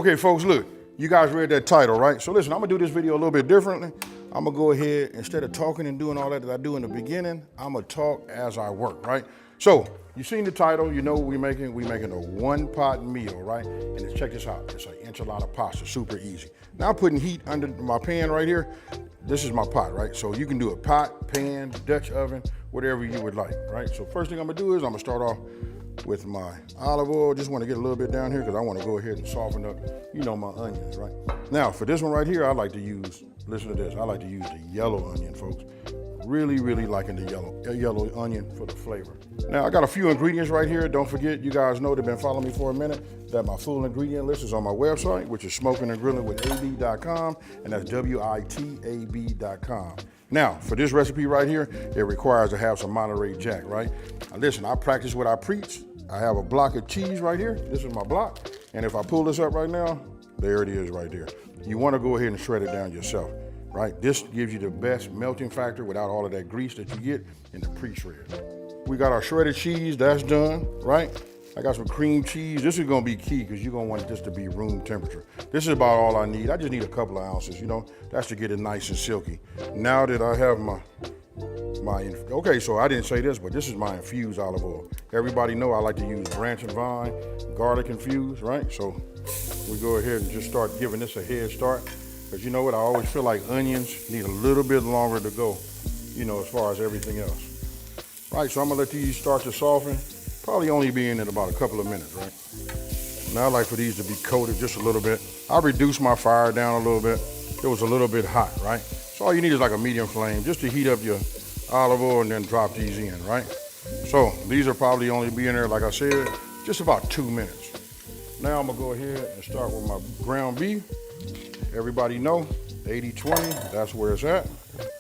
Okay, folks, look, you guys read that title, right? So listen, I'm gonna do this video a little bit differently. I'm gonna go ahead, instead of talking and doing all that I do in the beginning, I'm gonna talk as I work, right? So, you seen the title, you know what we're making a one-pot meal, right? And check this out, it's like enchilada pasta, super easy. Now I'm putting heat under my pan right here. This is my pot, right? So you can do a pot, pan, Dutch oven, whatever you would like, right? So first thing I'm gonna do is I'm gonna start off with my olive oil. Just want to get a little bit down here because I want to go ahead and soften up, you know, my onions, right? Now, for this one right here, I like to use, listen to this, I like to use the yellow onion, folks. Really liking the yellow onion for the flavor. Now, I got a few ingredients right here. Don't forget, you guys know they've been following me for a minute, that my full ingredient list is on my website, which is smokingandgrillingwithab.com, and that's WITAB.com. Now, for this recipe right here, it requires to have some Monterey Jack, right? Now, listen, I practice what I preach. I have a block of cheese right here. This is my block. And if I pull this up right now, there it is right there. You want to go ahead and shred it down yourself, right? This gives you the best melting factor without all of that grease that you get in the pre-shred. We got our shredded cheese, that's done, right? I got some cream cheese. This is gonna be key because you're gonna want this to be room temperature. This is about all I need. I just need a couple of ounces, you know? That's to get it nice and silky. Now that I have okay, so I didn't say this, but this is my infused olive oil. Everybody know I like to use branch and vine, garlic infused, right? So we go ahead and just start giving this a head start. Because you know what, I always feel like onions need a little bit longer to go, you know, as far as everything else. Right, so I'm gonna let these start to soften, probably only be in about a couple of minutes, right? Now I like for these to be coated just a little bit. I reduced my fire down a little bit. It was a little bit hot, right? So all you need is like a medium flame just to heat up your olive oil and then drop these in, right? So these are probably only be in there, like I said, just about 2 minutes. Now I'm gonna go ahead and start with my ground beef. Everybody know, 80-20, that's where it's at.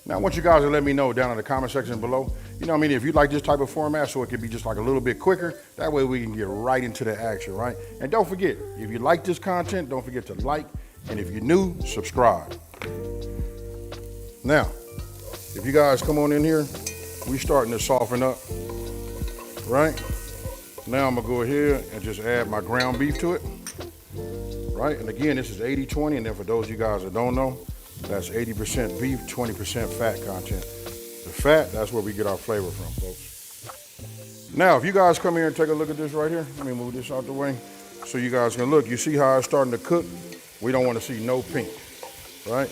Now I want you guys to let me know down in the comment section below, you know what I mean, if you like this type of format so it can be just like a little bit quicker, that way we can get right into the action, right? And don't forget, if you like this content, don't forget to like, and if you're new, subscribe. Now, if you guys come on in here, we starting to soften up, right? Now I'm gonna go ahead and just add my ground beef to it, right? And again, this is 80-20, and then for those of you guys that don't know, that's 80% beef, 20% fat content. The fat, that's where we get our flavor from, folks. Now, if you guys come here and take a look at this right here, let me move this out the way so you guys can look. You see how it's starting to cook? We don't want to see no pink, right?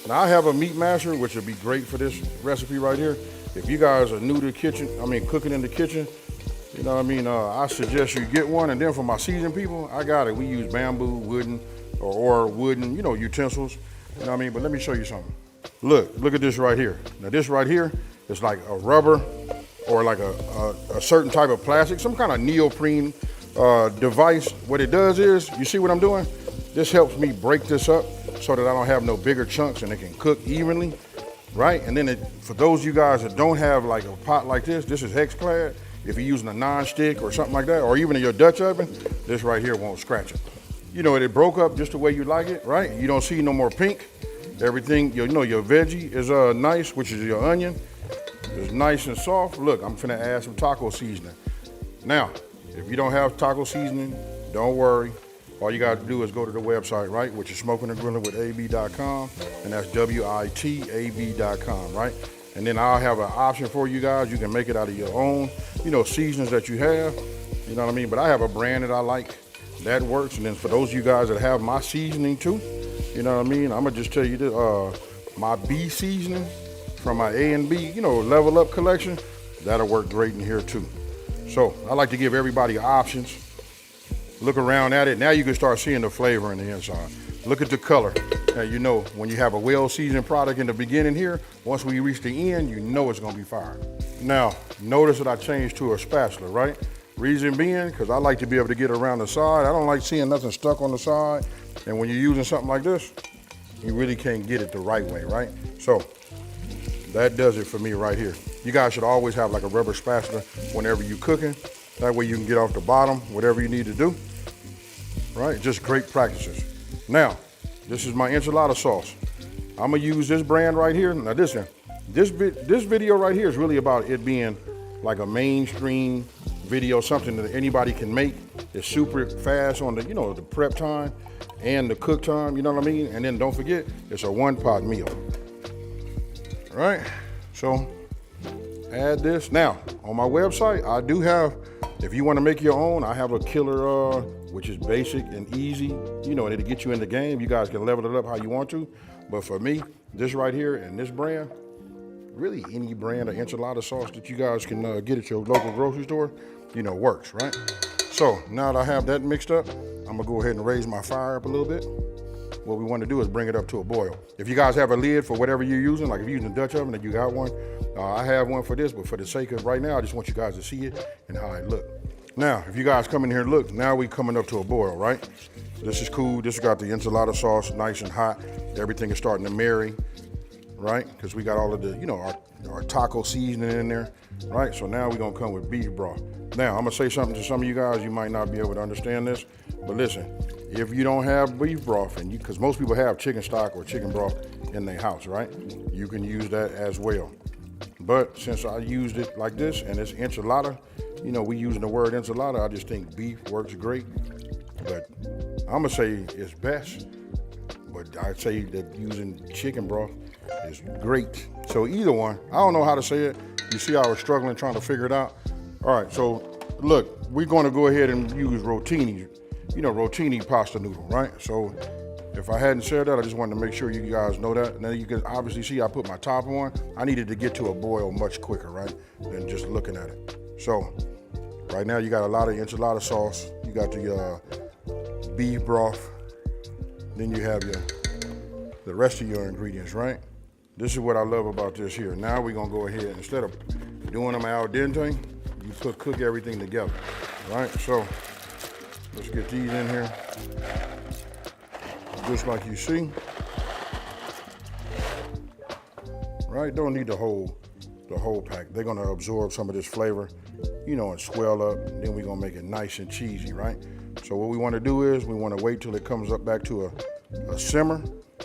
Now, I have a meat masher, which would be great for this recipe right here. If you guys are new to the kitchen, cooking in the kitchen, you know what I mean, I suggest you get one. And then for my seasoned people, I got it. We use bamboo, wooden, or wooden, you know, utensils. You know what I mean? But let me show you something. Look at this right here. Now this right here is like a rubber or like a certain type of plastic, some kind of neoprene device. What it does is, you see what I'm doing? This helps me break this up so that I don't have no bigger chunks and it can cook evenly, right? And then for those of you guys that don't have like a pot like this is hex clad. If you're using a non-stick or something like that, or even in your Dutch oven, this right here won't scratch it. You know, it broke up just the way you like it, right? You don't see no more pink. Everything, you know, your veggie is nice, which is your onion. It's nice and soft. Look, I'm finna add some taco seasoning. Now, if you don't have taco seasoning, don't worry. All you gotta do is go to the website, right? Which is smokingandgrillingwithab.com, and that's WITAB.com, right? And then I'll have an option for you guys. You can make it out of your own, you know, seasonings that you have. You know what I mean? But I have a brand that I like that works. And then for those of you guys that have my seasoning too, you know what I mean? I'm gonna just tell you this, my B seasoning from my A and B, you know, level up collection, that'll work great in here too. So I like to give everybody options. Look around at it. Now you can start seeing the flavor in the inside. Look at the color. Now you know when you have a well-seasoned product in the beginning here, once we reach the end, you know it's gonna be fire. Now, notice that I changed to a spatula, right? Reason being, because I like to be able to get around the side. I don't like seeing nothing stuck on the side. And when you're using something like this, you really can't get it the right way, right? So that does it for me right here. You guys should always have like a rubber spatula whenever you're cooking. That way you can get off the bottom, whatever you need to do, right? Just great practices. Now, this is my enchilada sauce. I'm gonna use this brand right here. Now this video right here is really about it being like a mainstream video, something that anybody can make. It's super fast on the, the prep time and the cook time, you know what I mean? And then don't forget, it's a 1-pot meal. All right, so add this. Now, on my website, I do have, if you want to make your own, I have a killer, which is basic and easy, and it'll get you in the game. You guys can level it up how you want to. But for me, this right here and this brand, really any brand of enchilada sauce that you guys can get at your local grocery store, works, right? So now that I have that mixed up, I'm gonna go ahead and raise my fire up a little bit. What we want to do is bring it up to a boil. If you guys have a lid for whatever you're using, like if you're using a Dutch oven and you got one, I have one for this, but for the sake of right now, I just want you guys to see it and how it look. Now, if you guys come in here and look, now we coming up to a boil, right? This is cool. This got the enchilada sauce nice and hot. Everything is starting to marry, right? Because we got all of the, our taco seasoning in there, right? So now we're gonna come with beef broth. Now, I'm gonna say something to some of you guys, you might not be able to understand this, but listen, if you don't have beef broth, and because most people have chicken stock or chicken broth in their house, right? You can use that as well. But since I used it like this, and it's enchilada, we using the word enchilada, I just think beef works great. But I'm gonna say it's best, but I'd say that using chicken broth is great. So either one, I don't know how to say it. You see I was struggling trying to figure it out. All right, so look, we're gonna go ahead and use rotini, rotini pasta noodle, right? So if I hadn't said that, I just wanted to make sure you guys know that. Now you can obviously see I put my top on. I needed to get to a boil much quicker, right? Than just looking at it. So right now you got a lot of enchilada sauce. You got the beef broth. Then you have the rest of your ingredients, right? This is what I love about this here. Now we're gonna go ahead, instead of doing them al dente, you cook everything together, right? So let's get these in here. Just like you see, right? Don't need the whole pack. They're gonna absorb some of this flavor, and swell up. Then we're gonna make it nice and cheesy, right? So what we wanna do is we wanna wait till it comes up back to a simmer.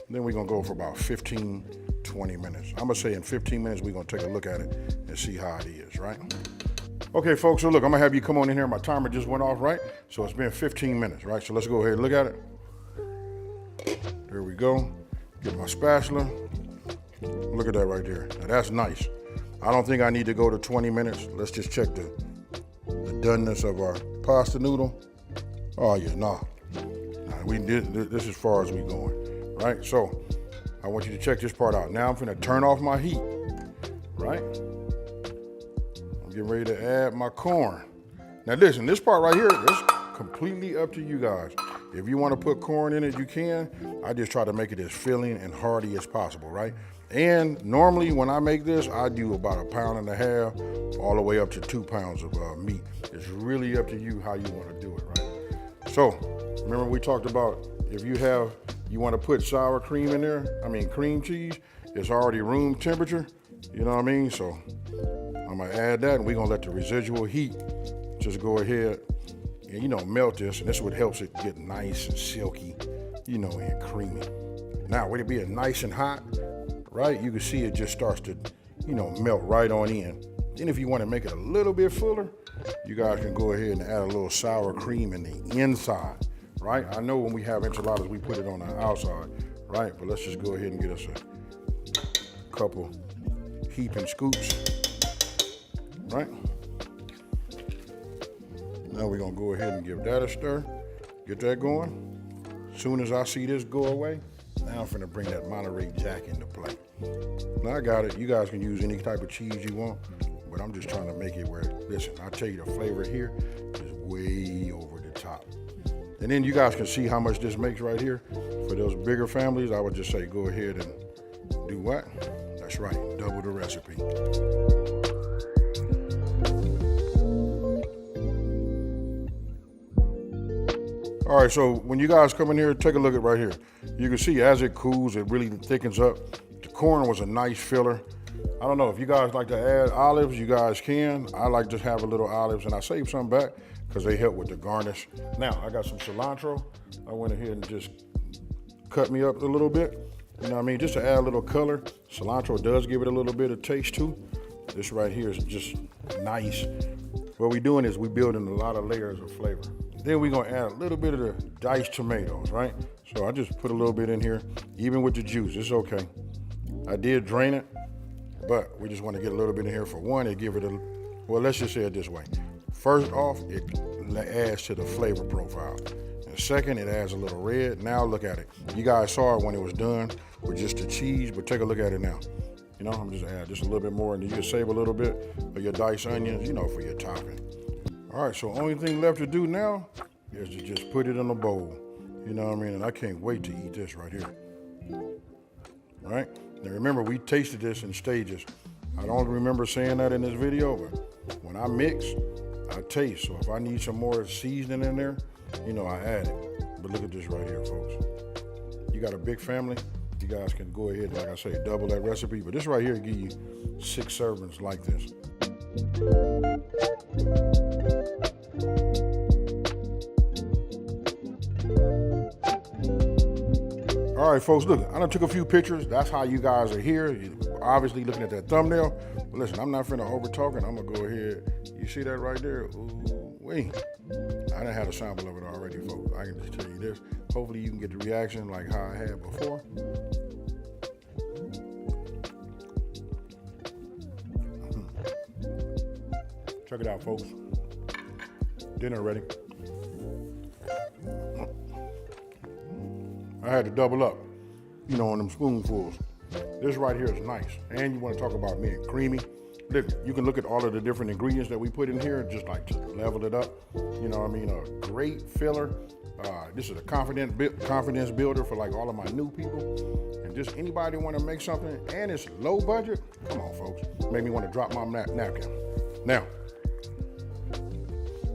Then we're gonna go for about 15, 20 minutes. I'm gonna say in 15 minutes, we're gonna take a look at it and see how it is, right? Okay, folks, so look, I'm gonna have you come on in here. My timer just went off, right? So it's been 15 minutes, right? So let's go ahead and look at it. There we go. Get my spatula. Look at that right there. Now that's nice. I don't think I need to go to 20 minutes. Let's just check the doneness of our pasta noodle. Oh yeah, nah. We did this as far as we going, right? So I want you to check this part out. Now I'm gonna turn off my heat, right? I'm getting ready to add my corn. Now listen, this part right here is completely up to you guys. If you want to put corn in it, you can. I just try to make it as filling and hearty as possible, right? And normally when I make this, I do about 1.5 pounds all the way up to 2 pounds of meat. It's really up to you how you want to do it, right? So remember we talked about if you want to put sour cream in there, cream cheese, it's already room temperature, you know what I mean? So I'm gonna add that and we're gonna let the residual heat just go ahead and melt this, and this is what helps it get nice and silky, and creamy. Now, with it being nice and hot, right, you can see it just starts to, melt right on in. Then if you want to make it a little bit fuller, you guys can go ahead and add a little sour cream in the inside, right? I know when we have enchiladas, we put it on the outside, right? But let's just go ahead and get us a couple heaping scoops, right? Now we're gonna go ahead and give that a stir, get that going. As soon as I see this go away, now I'm finna bring that Monterey Jack into play. Now I got it, you guys can use any type of cheese you want, but I'm just trying to make it where, listen, I tell you the flavor here is way over the top. And then you guys can see how much this makes right here. For those bigger families, I would just say go ahead and do what? That's right, double the recipe. All right, so when you guys come in here, take a look at right here. You can see as it cools, it really thickens up. The corn was a nice filler. I don't know, if you guys like to add olives, you guys can. I like to have a little olives, and I save some back because they help with the garnish. Now, I got some cilantro. I went ahead and just cut me up a little bit. You know what I mean? Just to add a little color. Cilantro does give it a little bit of taste too. This right here is just nice. What we're doing is we're building a lot of layers of flavor. Then we're gonna add a little bit of the diced tomatoes, right? So I just put a little bit in here, even with the juice, it's okay. I did drain it, but we just want to get a little bit in here for one and give it a, well, let's just say it this way. First off, it adds to the flavor profile. And second, it adds a little red. Now look at it. You guys saw it when it was done with just the cheese, but take a look at it now. You know, I'm just add just a little bit more, and you can save a little bit of your diced onions, you know, for your topping. All right, so only thing left to do now is to just put it in a bowl. You know what I mean? And I can't wait to eat this right here. All right? Now remember, we tasted this in stages. I don't remember saying that in this video, but when I mix, I taste. So if I need some more seasoning in there, you know, I add it. But look at this right here, folks. You got a big family, you guys can go ahead and, like I say, double that recipe. But this right here will give you 6 servings like this. All right, folks, look, I done took a few pictures. That's how you guys are here. You're obviously looking at that thumbnail. But listen, I'm not finna over talking. I'm gonna go ahead. You see that right there? Ooh, wait. I done had a sample of it already, folks. I can just tell you this. Hopefully you can get the reaction like how I had before. Check it out, folks. Dinner ready. I had to double up, you know, on them spoonfuls. This right here is nice. And you want to talk about being creamy. Look, you can look at all of the different ingredients that we put in here, just like to level it up. You know what I mean? A great filler. This is a confidence builder for like all of my new people. And just anybody want to make something, and it's low budget, come on, folks. Made me want to drop my napkin. Now,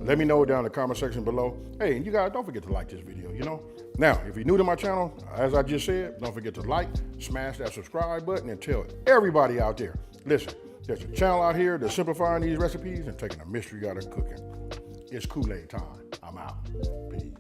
let me know down in the comment section below. Hey, and you guys, don't forget to like this video, you know? Now, if you're new to my channel, as I just said, don't forget to like, smash that subscribe button, and tell everybody out there, listen, there's a channel out here that's simplifying these recipes and taking the mystery out of cooking. It's Kool-Aid time. I'm out. Peace.